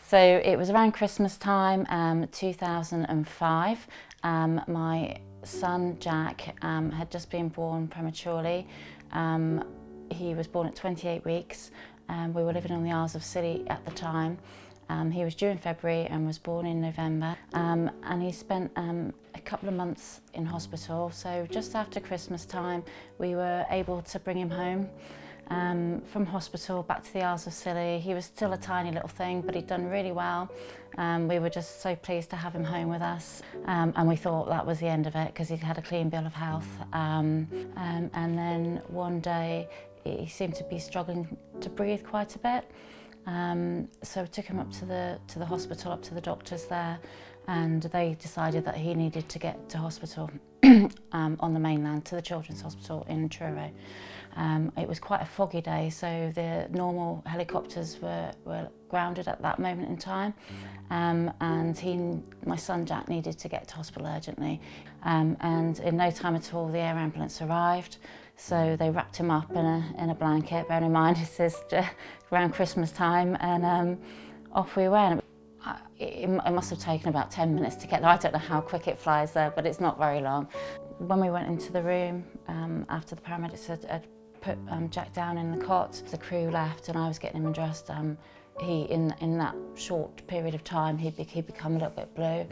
So it was around Christmas time, 2005. My son Jack had just been born prematurely. He was born at 28 weeks. We were living on the Isles of Scilly at the time. He was due in February and was born in November. And he spent a couple of months in hospital. So just after Christmas time, we were able to bring him home. From hospital back to the Isles of Scilly. He was still a tiny little thing, but he'd done really well. We were just so pleased to have him home with us, and we thought that was the end of it because he'd had a clean bill of health. And then one day he seemed to be struggling to breathe quite a bit. So we took him up to the hospital, up to the doctors there, and they decided that he needed to get to hospital on the mainland, to the Children's Hospital in Truro. It was quite a foggy day, so the normal helicopters were grounded at that moment in time, and my son Jack needed to get to hospital urgently, and in no time at all the air ambulance arrived. So they wrapped him up in a blanket, bearing in mind this is around Christmas time, and off we went. It must have taken about 10 minutes to get there. I don't know how quick it flies there, but it's not very long. When we went into the room, after the paramedics had put Jack down in the cot, the crew left and I was getting him undressed. In that short period of time, he'd become a little bit blue.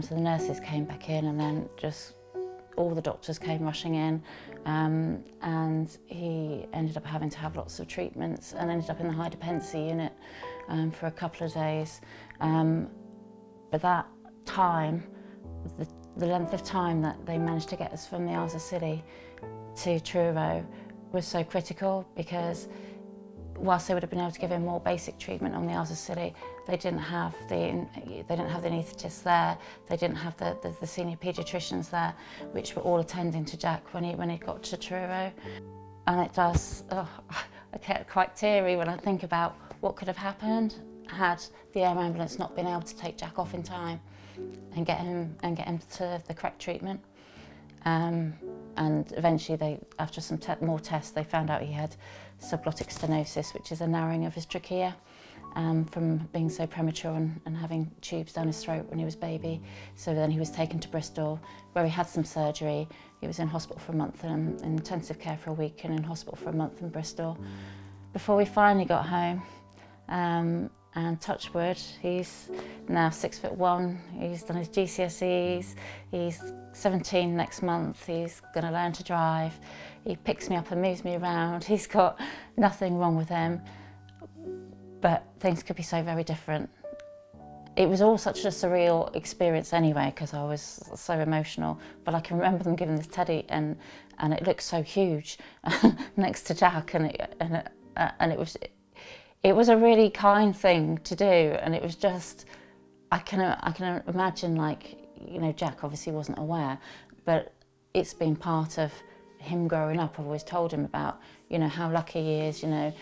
So the nurses came back in, and then just all the doctors came rushing in, and he ended up having to have lots of treatments and ended up in the high dependency unit for a couple of days. But that time, the length of time that they managed to get us from the Isles of Scilly to Truro was so critical, because whilst they would have been able to give him more basic treatment on the Isles of Scilly, they didn't have the anaesthetists there, they didn't have the senior paediatricians there, which were all attending to Jack when he got to Truro. And it does, I get quite teary when I think about what could have happened had the air ambulance not been able to take Jack off in time and get him to the correct treatment. And eventually, after some more tests, they found out he had subglottic stenosis, which is a narrowing of his trachea from being so premature and having tubes down his throat when he was a baby. So then he was taken to Bristol, where he had some surgery. He was in hospital for a month, and in intensive care for a week, and in hospital for a month in Bristol, before we finally got home. And touch wood, he's now 6'1", he's done his GCSEs, he's 17 next month, he's going to learn to drive, he picks me up and moves me around, he's got nothing wrong with him, but things could be so very different. It was all such a surreal experience anyway, because I was so emotional, but I can remember them giving this teddy, and it looked so huge next to Jack, and it was a really kind thing to do, and it was just, I can imagine, like, you know, Jack obviously wasn't aware, but it's been part of him growing up. I've always told him about, you know, how lucky he is, you know,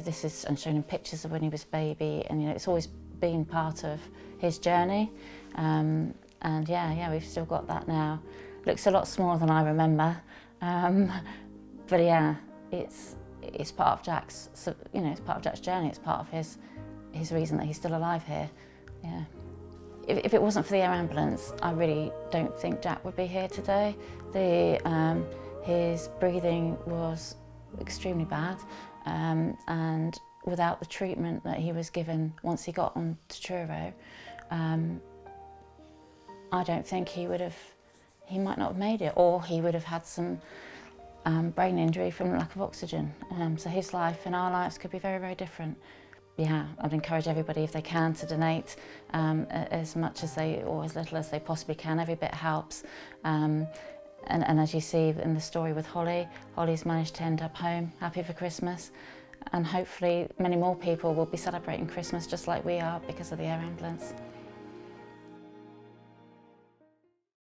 this is, and shown him pictures of when he was a baby, and, you know, it's always been part of his journey. And yeah, we've still got that now. Looks a lot smaller than I remember, but yeah, it's part of Jack's, you know, it's part of Jack's journey. It's part of his reason that he's still alive here. Yeah. If it wasn't for the air ambulance, I really don't think Jack would be here today. His breathing was extremely bad, and without the treatment that he was given once he got on to Truro, I don't think he might not have made it, or he would have had some brain injury from lack of oxygen. So his life and our lives could be very, very different. Yeah, I'd encourage everybody, if they can, to donate as much as or as little as they possibly can. Every bit helps. And as you see in the story with Holly's managed to end up home, happy for Christmas. And hopefully many more people will be celebrating Christmas just like we are because of the air ambulance.